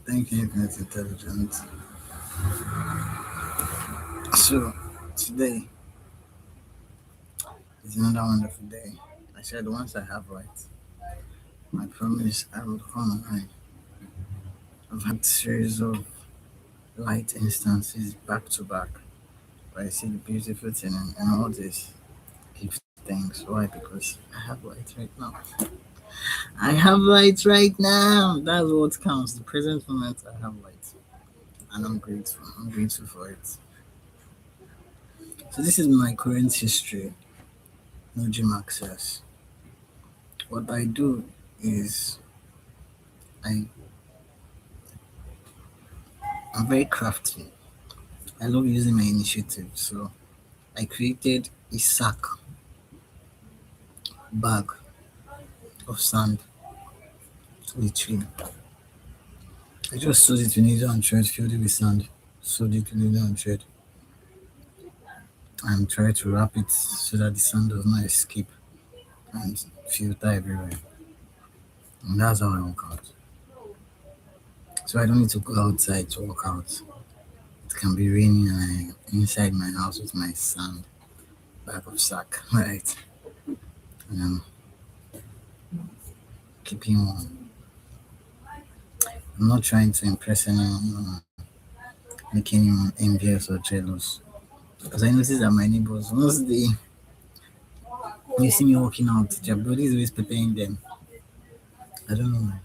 Thank you, Infinite Intelligence. So, today is another wonderful day. I said once I have right, I promise I will come online. I've had series of light instances back to back, but I see the beautiful thing in all this. Give thanks. Why? Because I have light right now. I have light right now. That's what counts. The present moment, I have light, and I'm grateful. I'm grateful for it. So this is my current history. No gym access. What I do is I I'm very crafty. I love using my initiative. So I created a sack bag of sand, literally. I just sewed it with needle and thread, filled it with sand, sewed it with needle and thread, and tried to wrap it so that the sand does not escape and filter everywhere. And that's how I work out. So I don't need to go outside to work out. It can be raining and I'm inside my house with my sand bag of sack, right? And I'm keeping warm. I'm not trying to impress anyone, make anyone envious or jealous. Because I notice that my neighbors, once they see me walking out, their body is always preparing them. I don't know why.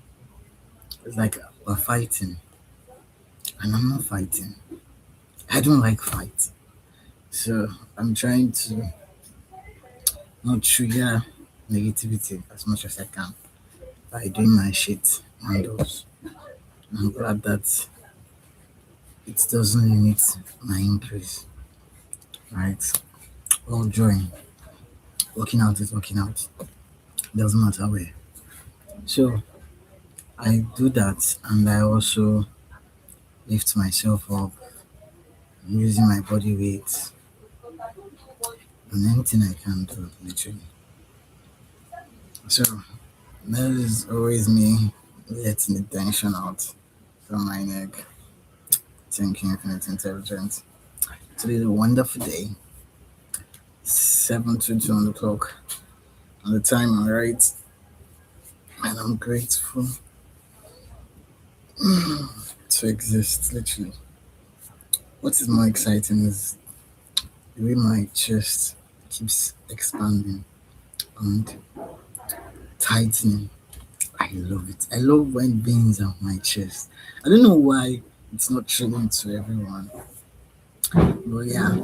It's like we're fighting, and I'm not fighting. I don't like fight. So I'm trying to not trigger negativity as much as I can by doing my shit indoors. I'm glad that it doesn't limit my increase, right? All joy. Working out is working out. Doesn't matter where. So I do that and I also lift myself up using my body weight and anything I can do, literally. So that is always me letting the tension out from my neck. Thank you, Infinite Intelligence. Today is a wonderful day. 7:22 on the clock. On the time, alright. And I'm grateful to exist, literally. What is more exciting is the way my chest keeps expanding and tightening. I love it. I love when veins are on my chest. I don't know why it's not thrilling to everyone. But yeah,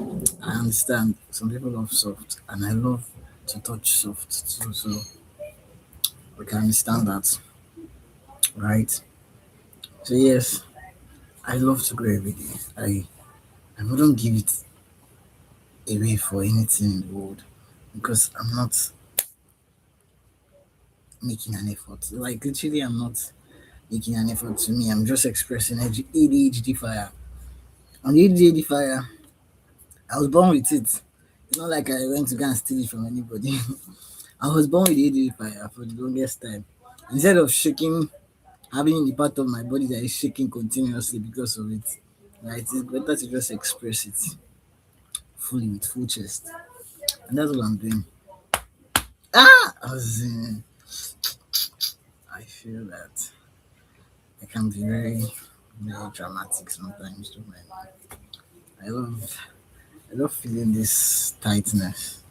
I understand. Some people love soft, and I love to touch soft too. So we can understand that, right? So yes, I love to go every day. I wouldn't give it away for anything in the world because I'm not making an effort. Like literally, I'm not making an effort to me. I'm just expressing ADHD fire. On the ADHD fire, I was born with it. It's not like I went to go and steal it from anybody. I was born with ADHD fire for the longest time. Instead of shaking, having the part of my body that is shaking continuously because of it, right? It's better to just express it fully with full chest, and that's what I'm doing. As in, I feel that I can be very dramatic sometimes. Don't mind me. I love, I love feeling this tightness.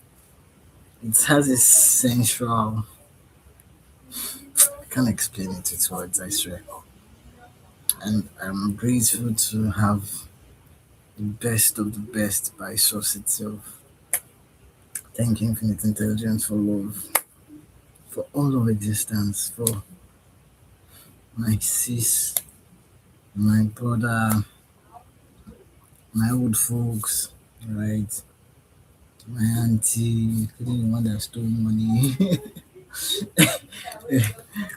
It has this sensual. I can't explain it with words. I swear. And I'm grateful to have the best of the best by source itself. Thank you, Infinite Intelligence, for love, for all of existence, for my sis, my brother, my old folks, right? My auntie, including the one that stole money.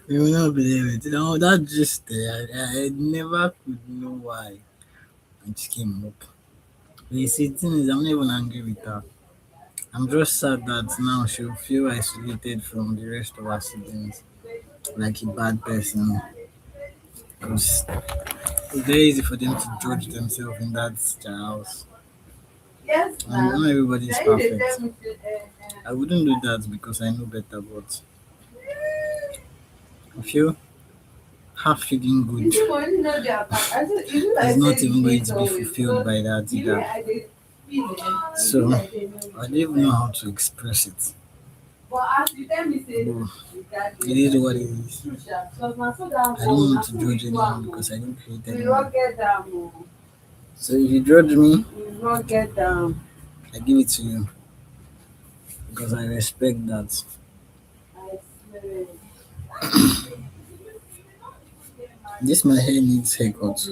You will not believe it. You know, that just I never could know why it came up. But you see, the thing is, I'm not even angry with her. I'm just sad that now she'll feel isolated from the rest of her siblings, like a bad person. Because it's very easy for them to judge themselves in that their house. And not everybody is perfect. I wouldn't do that because I know better, but I feel half feeling good is not even going to be fulfilled by that either. So I don't even know how to express it. But it is what it is. I don't want to judge anyone because I didn't create anyone. So if you judge me, I give it to you because I respect that. This my hair needs haircut.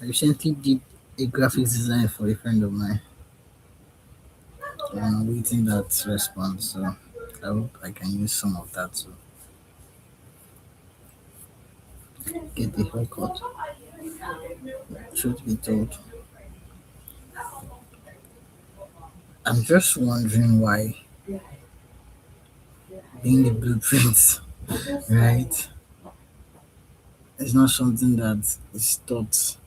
I recently did a graphics design for a friend of mine. And I'm waiting that response. So I hope I can use some of that to get the haircut. Truth be told, I'm just wondering why being the blueprints, right? It's not something that is taught.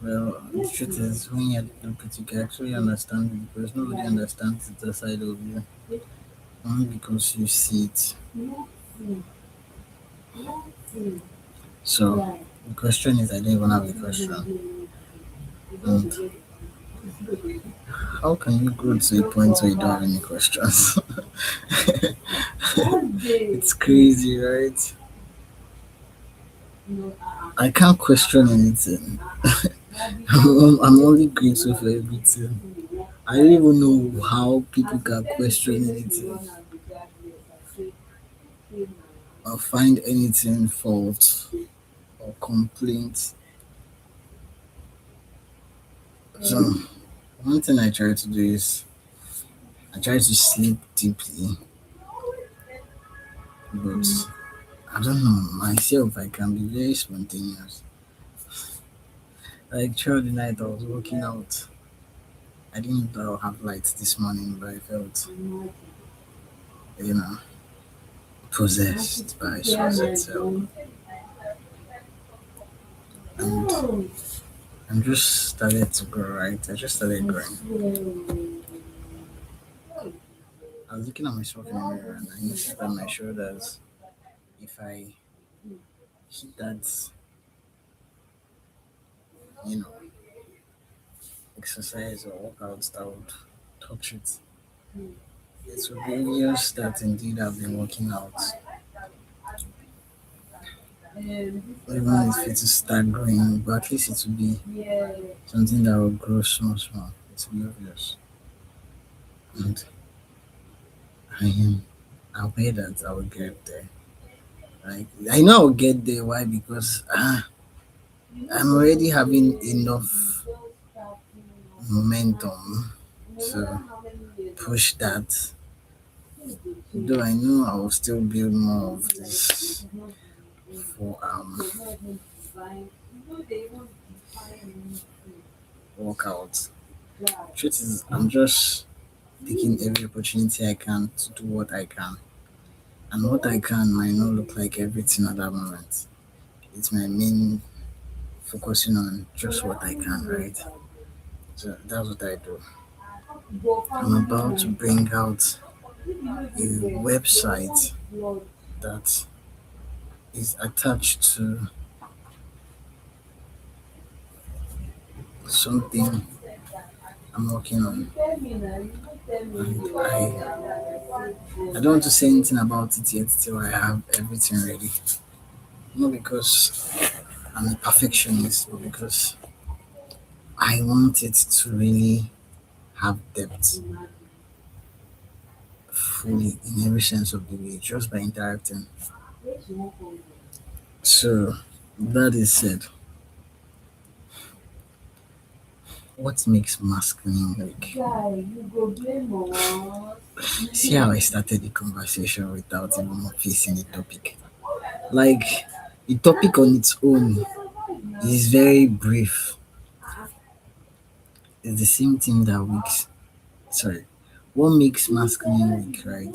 Well, the truth is, when you're the blueprint, you can actually understand it because nobody understands the side of you. Only because you see it. So the question is, I don't even have the question. And how can you grow to a point where you don't have any questions? It's crazy, right? I can't question anything. I'm only grateful for everything. I don't even know how people can question anything or find anything fault or complaint. So one thing I try to do is I try to sleep deeply, but I don't know myself. I can be very spontaneous. Like throughout the night, I was working out. I didn't know I'll have lights this morning, but I felt, you know, possessed by source itself. And I'm just started to grow, right? I just started growing. I was looking at myself in the mirror and I noticed that my shoulders, if I hit that, you know, exercise or workouts that would touch it, it would be obvious that indeed I've been working out. Even if it will start growing, but at least it will be something that will grow small, small. It will be obvious. And I am aware that I will get there. Like I know I'll get there. Why? Because I'm already having enough momentum to push that. Though I know I will still build more of this for workouts. Truth is, I'm just taking every opportunity I can to do what I can. And what I can might not look like everything at that moment. It's my main focusing on just what I can, right? So that's what I do. I'm about to bring out a website that is attached to something I'm working on. And I don't want to say anything about it yet till I have everything ready. Not because I'm a perfectionist, but because I want it to really have depth fully in every sense of the way, just by interacting. So that is said, what makes masculine like? See how I started the conversation without even facing the topic. Like the topic on its own is very brief. It's the same thing that makes sorry. what makes masculine weak, right,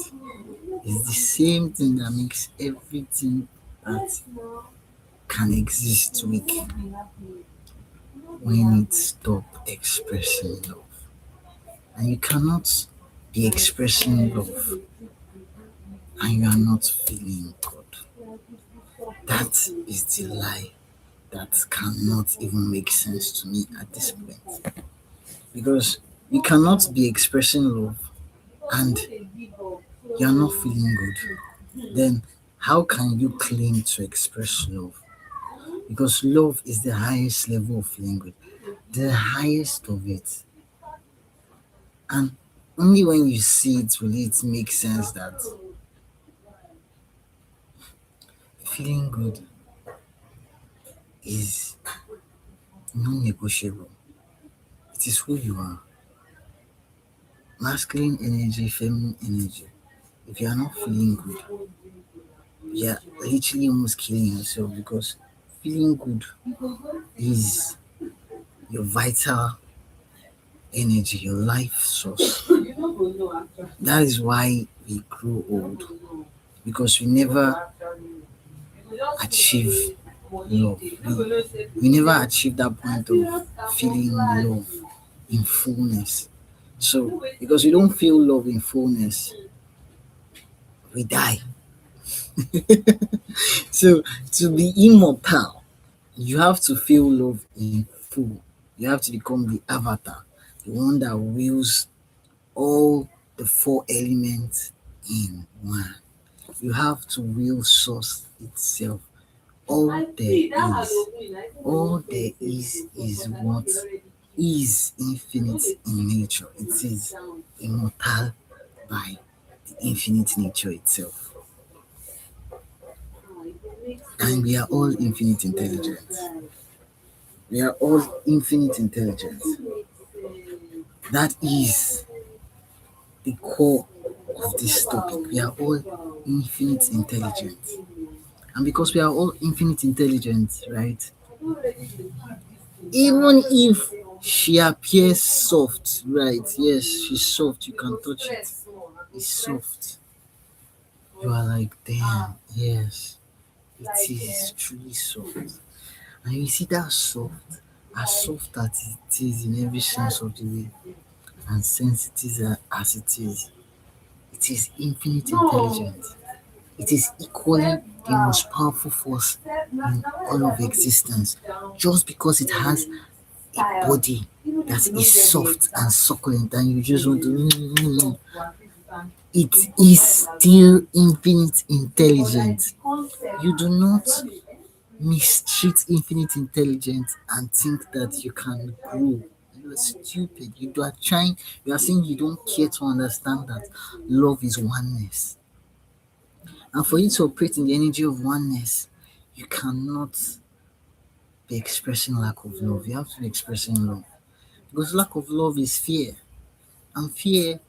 is the same thing that makes everything that can exist weak when it stop expressing love. And you cannot be expressing love and you are not feeling good. That is the lie that cannot even make sense to me at this point. Because you cannot be expressing love and you are not feeling good. Then how can you claim to express love? Because love is the highest level of feeling good, the highest of it. And only when you see it will it make sense that feeling good is non-negotiable. It is who you are. Masculine energy, feminine energy. If you are not feeling good, you are literally almost killing yourself because feeling good is your vital energy, your life source. That is why we grow old because we never achieve love. We never achieve that point of feeling love in fullness. So, because we don't feel love in fullness, we die. So, to be immortal, you have to feel love in full. You have to become the avatar, the one that wills all the four elements in one. You have to will source itself. All all there is what is infinite in nature. It is immortal by the infinite nature itself. And we are all infinite intelligence. We are all infinite intelligence. That is the core of this topic. We are all infinite intelligence. And because we are all infinite intelligence, right? Even if she appears soft, right? Yes, she's soft. You can touch it. It's soft. You are like, damn, yes, it is truly soft. And you see that soft, as soft as it is in every sense of the way, and sensitive as it is infinite intelligence. It is equally the most powerful force in all of existence. Just because it has a body that is soft and succulent and you just want to it is still infinite intelligence. You do not mistreat infinite intelligence and think that you can grow. You are stupid. You are saying you don't care to understand that love is oneness. And for you to operate in the energy of oneness, you cannot be expressing lack of love. You have to be expressing love. Because lack of love is fear. And fear,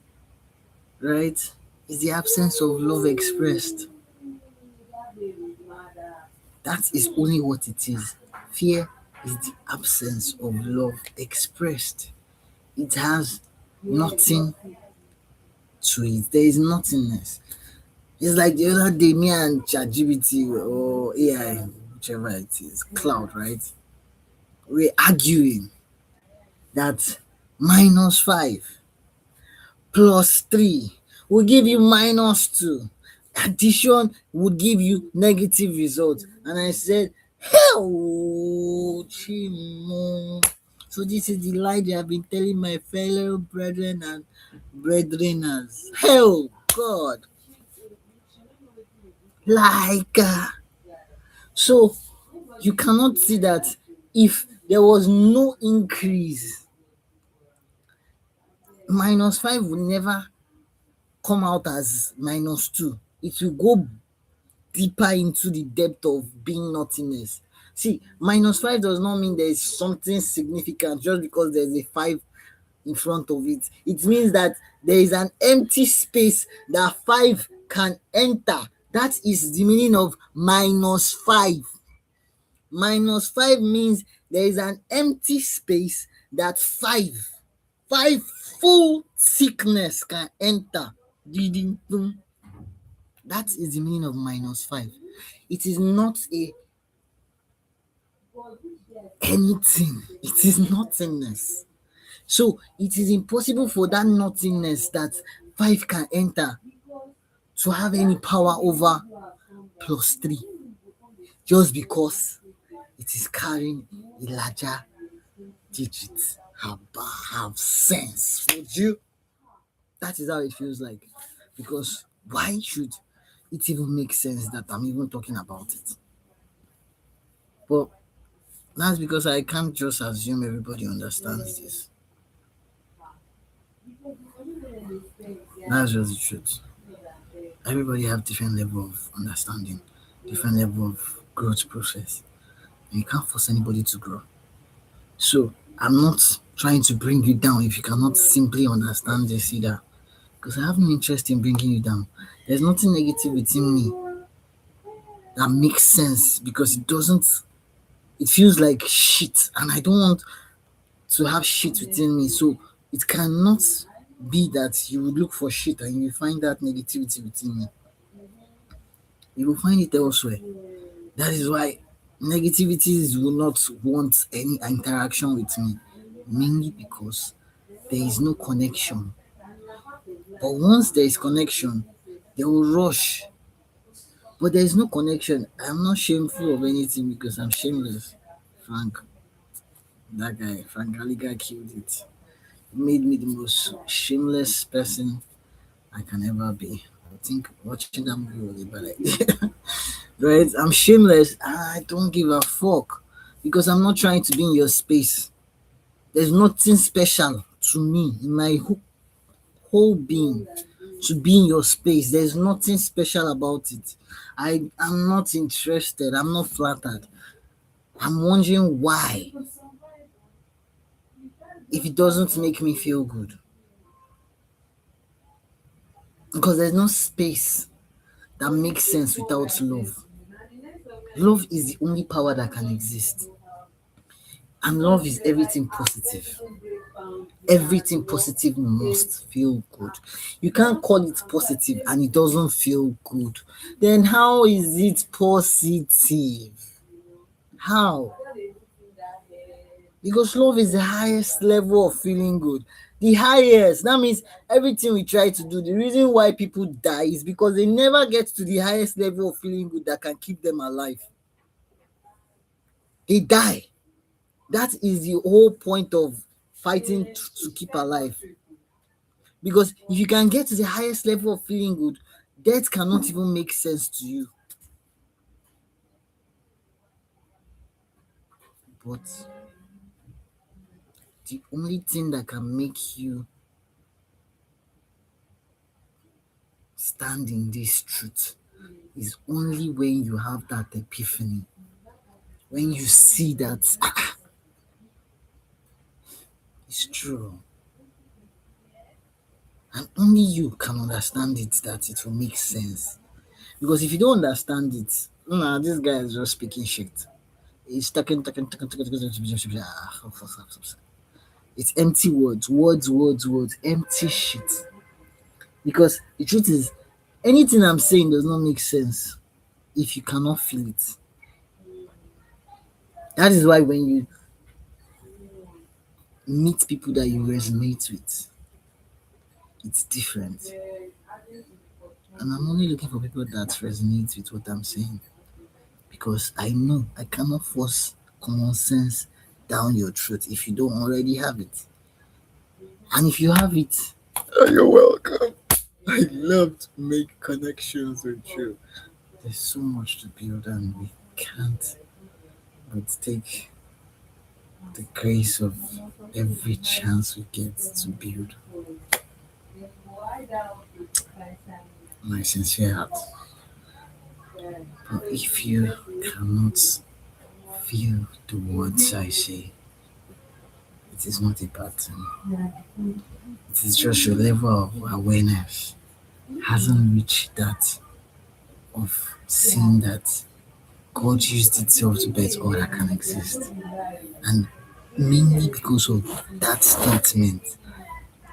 right, is the absence of love expressed. That is only what it is. Fear is the absence of love expressed. It has nothing to it. There is nothingness. It's like the other day, me and ChatGPT or AI, whichever it is, cloud, right? We're arguing that -5 plus 3 will give you -2. Addition would give you negative result. And I said, hell, Chimo. So this is the lie they have been telling my fellow brethren and brethreners. Hell, God. Like, so you cannot see that if there was no increase, -5 would never come out as -2. It will go deeper into the depth of being nothingness. See, -5 does not mean there is something significant just because there's a 5 in front of it. It means that there is an empty space that 5 can enter. That is the meaning of -5. -5 means there is an empty space that 5 5 full thickness can enter. Ding, ding. That is the meaning of -5. It is not a anything. It is nothingness. So it is impossible for that nothingness that 5 can enter to have any power over +3, just because it is carrying a larger digit. Have sense. Would you? That is how it feels like. Because why should it even make sense that I'm even talking about it? But that's because I can't just assume everybody understands this. That's just the truth. Everybody have different level of understanding, different level of growth process. And you can't force anybody to grow. So I'm not trying to bring you down if you cannot simply understand this either. Because I have no interest in bringing you down. There's nothing negative within me that makes sense because it feels like shit and I don't want to have shit within me. So it cannot be that you would look for shit and you find that negativity within me. You will find it elsewhere. That is why negativities will not want any interaction with me, mainly because there is no connection. But once there is connection, they will rush. But there is no connection. I'm not shameful of anything because I'm shameless. Frank, that guy, Frank Gallagher killed it. Made me the most shameless person I can ever be. I think watching that movie was a bad idea. Right? I'm shameless. I don't give a fuck because I'm not trying to be in your space. There's nothing special to me in my whole being to be in your space. There's nothing special about it. I am not interested. I'm not flattered. I'm wondering why. If it doesn't make me feel good. Because there's no space that makes sense without love. Love is the only power that can exist. And love is everything positive. Everything positive must feel good. You can't call it positive and it doesn't feel good. Then how is it positive? How? Because love is the highest level of feeling good. The highest. That means everything we try to do, the reason why people die is because they never get to the highest level of feeling good that can keep them alive. They die. That is the whole point of fighting to keep alive. Because if you can get to the highest level of feeling good, death cannot even make sense to you. But the only thing that can make you stand in this truth is only when you have that epiphany. When you see that it's true. And only you can understand it, that it will make sense. Because if you don't understand it, nah, this guy is just speaking shit. He's talking. It's empty words, empty shit. Because the truth is, anything I'm saying does not make sense if you cannot feel it. That is why when you meet people that you resonate with, it's different. And I'm only looking for people that resonate with what I'm saying. Because I know I cannot force common sense down your throat if you don't already have it. And if you have it, you're welcome. I love to make connections with you. There's so much to build, and we can't but take the grace of every chance we get to build. My sincere heart. But if you cannot feel the words I say, it is not a bad thing. It is just your level of awareness hasn't reached that of seeing that God used itself to bet all that can exist. And mainly because of that statement,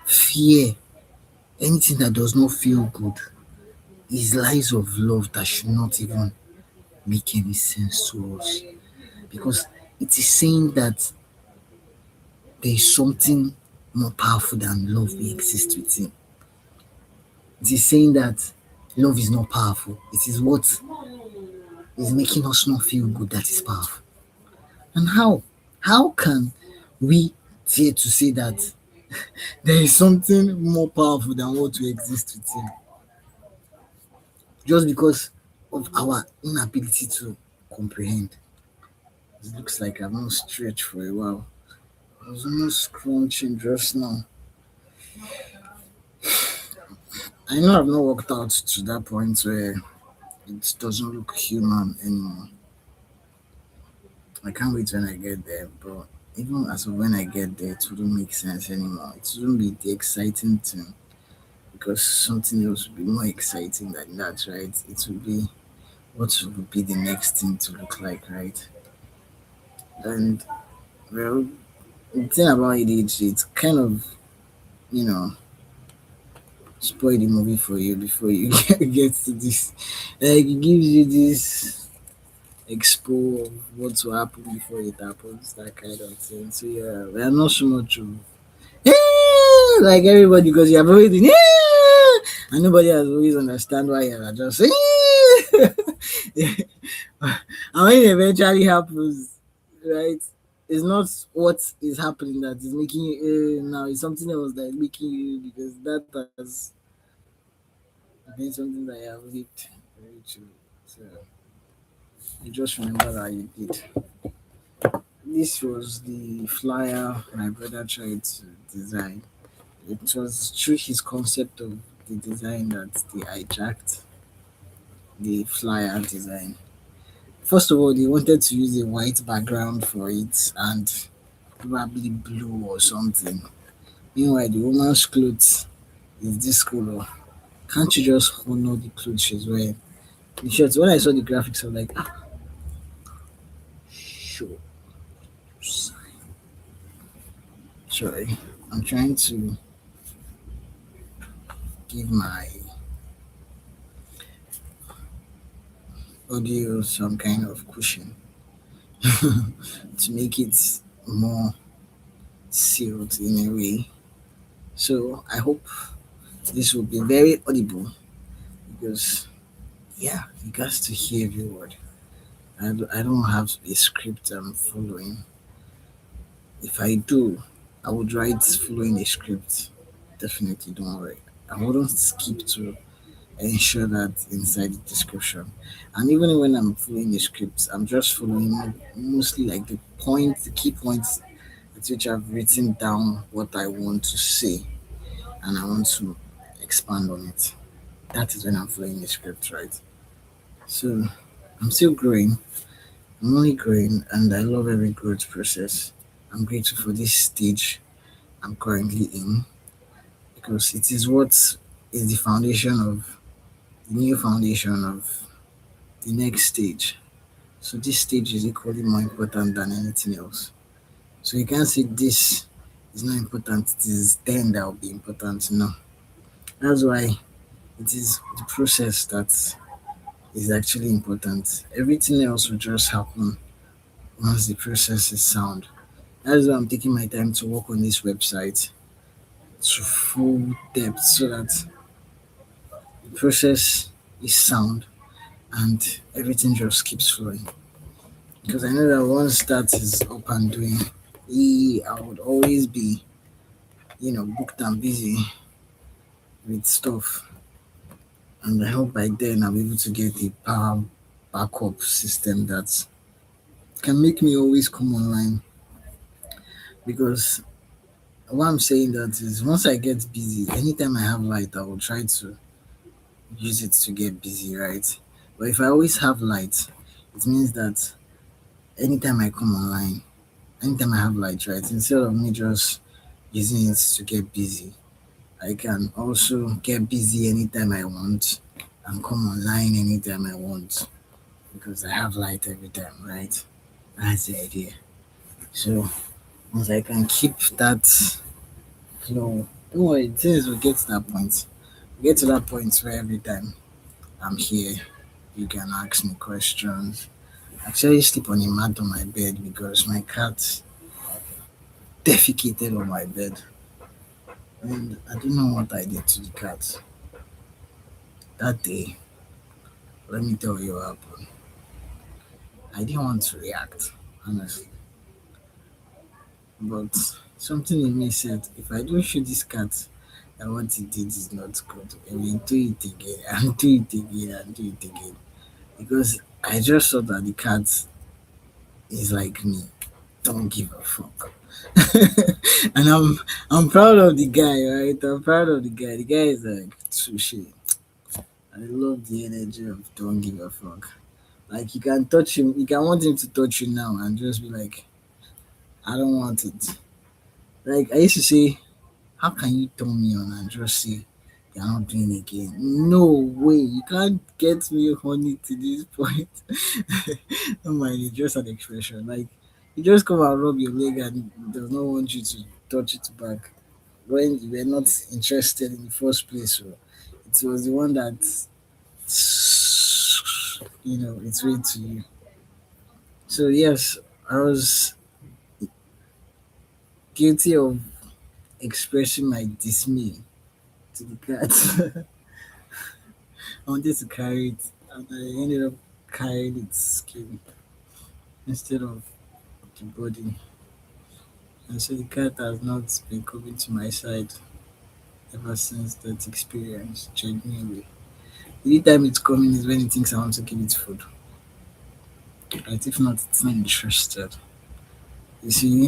fear, anything that does not feel good is lies of love that should not even make any sense to us. Because it is saying that there is something more powerful than love we exist within. It is saying that love is not powerful. It is what is making us not feel good that is powerful. And how can we dare to say that there is something more powerful than what we exist within just because of our inability to comprehend? It looks like I've not stretched for a while. I was almost scrunching just now. I know I've not worked out to that point where it doesn't look human anymore. I can't wait when I get there, but even as of when I get there, it wouldn't make sense anymore. It wouldn't be the exciting thing because something else would be more exciting than that, right? It would be what would be the next thing to look like, right? And well, the thing about ADHD, it's kind of, you know, spoil the movie for you before you get to this. Like, it gives you this expo of what will happen before it happens, that kind of thing. So yeah, we are not so much of like everybody because you have always been and nobody has always understand why you are just and when it eventually happens, right? It's not what is happening that is making you now. It's something else that is making you because that has been something that you have lived very true. So you just remember that you did. This was the flyer my brother tried to design. It was through his concept of the design that they hijacked the flyer design. First of all, they wanted to use a white background for it and probably blue or something. Meanwhile, the woman's clothes is this color. Can't you just honor the clothes she's wearing? In short, when I saw the graphics, I was like, ah, sure. Sorry, I'm trying to give my audio some kind of cushion to make it more sealed in a way. So I hope this will be very audible because yeah, you got to hear every word. I don't have a script I'm following. If I do, I would write following a script. Definitely, don't worry. I wouldn't skip to ensure that inside the description. And even when I'm following the script, I'm just following mostly like the key points at which I've written down what I want to say and I want to expand on it. That is when I'm following the script, right? So I'm still growing. I'm only growing and I love every growth process. I'm grateful for this stage I'm currently in because it is what is the foundation of the new foundation of the next stage. So this stage is equally more important than anything else. So you can't say this is not important, it is then that will be important. No. That's why it is the process that is actually important. Everything else will just happen once the process is sound. That's why I'm taking my time to work on this website to full depth so that the process is sound and everything just keeps flowing. Because I know that once that is up and doing, I would always be, booked and busy with stuff. And I hope by then I'll be able to get a power backup system that can make me always come online. Because what I'm saying that is once I get busy, anytime I have light, I will try to use it to get busy, right? But if I always have light, it means that anytime I come online, anytime I have light, right, instead of me just using it to get busy, I can also get busy anytime I want and come online anytime I want because I have light every time, right? That's the idea. So once I can keep that flow, Don't worry, things will get to that point. We get to that point where every time I'm here, you can ask me questions. I actually sleep on a mat on my bed because my cat defecated on my bed. And I don't know what I did to the cat that day. Let me tell you what happened. I didn't want to react, honestly. But something in me said, if I don't shoot this cat, that what he did is not good. I will do it again and do it again and do it again. Because I just saw that the cat is like me. Don't give a fuck. And I'm proud of the guy, right? I'm proud of the guy. The guy is like sushi. I love the energy of don't give a fuck. Like you can touch him, you can want him to touch you now and just be like, I don't want it. Like I used to say, how can you turn me on and just say you're not doing it again? No way, you can't get me honey to this point. Don't mind, it's just an expression. Like you just come and rub your leg and does not want you to touch it back when you were not interested in the first place. So it was the one that it's way to you. So yes, I was guilty of expressing my dismay to the cat. I wanted to carry it, and I ended up carrying its skin instead of the body. And so the cat has not been coming to my side ever since that experience, genuinely. The only time it's coming is when it thinks I want to give it food. Right? If not, it's not interested. You see,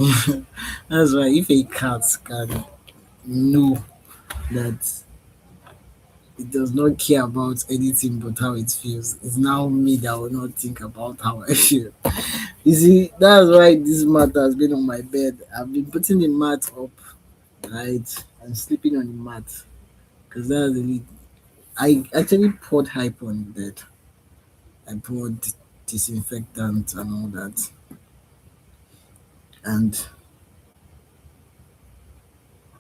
that's why if a cat can know that it does not care about anything but how it feels, it's now me that will not think about how I feel. You see, that's why this mat has been on my bed. I've been putting the mat up, right, and sleeping on the mat because that's the. I actually poured hype on the bed. I poured disinfectant and all that, and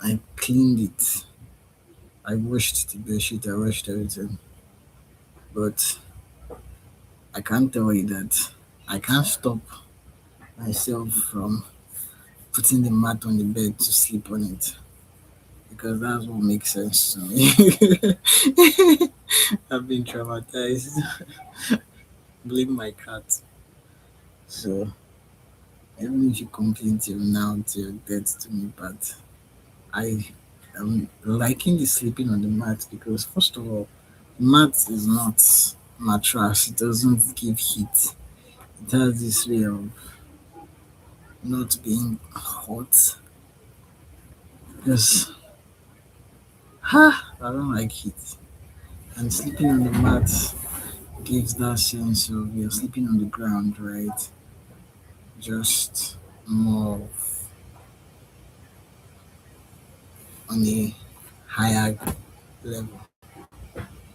I cleaned it. I washed the bedsheet. I washed everything, but I can't tell you that I can't stop myself from putting the mat on the bed to sleep on it because that's what makes sense to me. I've been traumatized. Blame my cat. So even if you complain till now, till death to me, but I am liking the sleeping on the mat because first of all, mat is not mattress. It doesn't give heat. It has this way of not being hot. Because I don't like heat. And sleeping on the mat gives that sense of you're sleeping on the ground, right? Just more on a higher level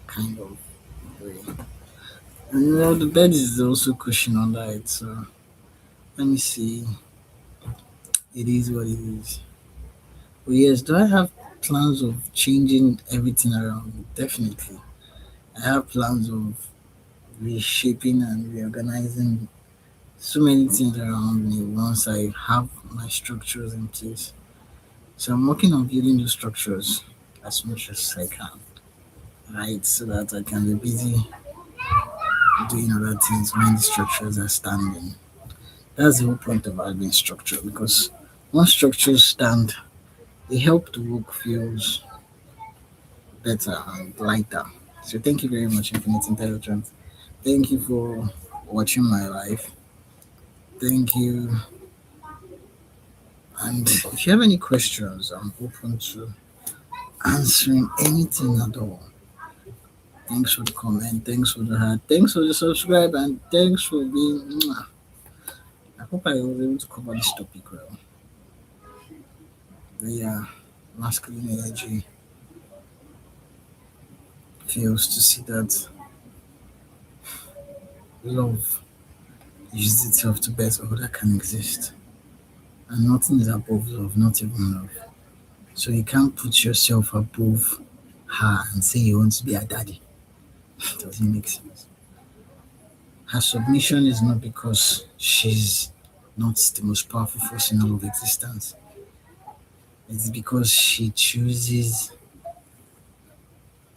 kind of way. And the bed is also cushion under it, so let me see. It is what it is. But yes, do I have plans of changing everything around? Definitely. I have plans of reshaping and reorganizing so many things around me once I have my structures in place. So I'm working on building those structures as much as I can, right? So that I can be busy doing other things when the structures are standing. That's the whole point of having structure because once structures stand, they help the work feels better and lighter. So thank you very much, Infinite Intelligence. Thank you for watching my life. Thank you. And if you have any questions, I'm open to answering anything at all. Thanks for the comment, thanks for the heart, thanks for the subscribe, and thanks for being. Mwah. I hope I was able to cover this topic well. But yeah, masculine energy feels to see that love uses itself to better all that can exist. And nothing is above love, not even love. So you can't put yourself above her and say you want to be a daddy. It doesn't make sense. Her submission is not because she's not the most powerful force in all of existence. It's because she chooses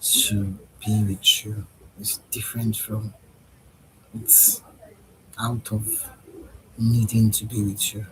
to be with you. It's different from it's out of needing to be with you.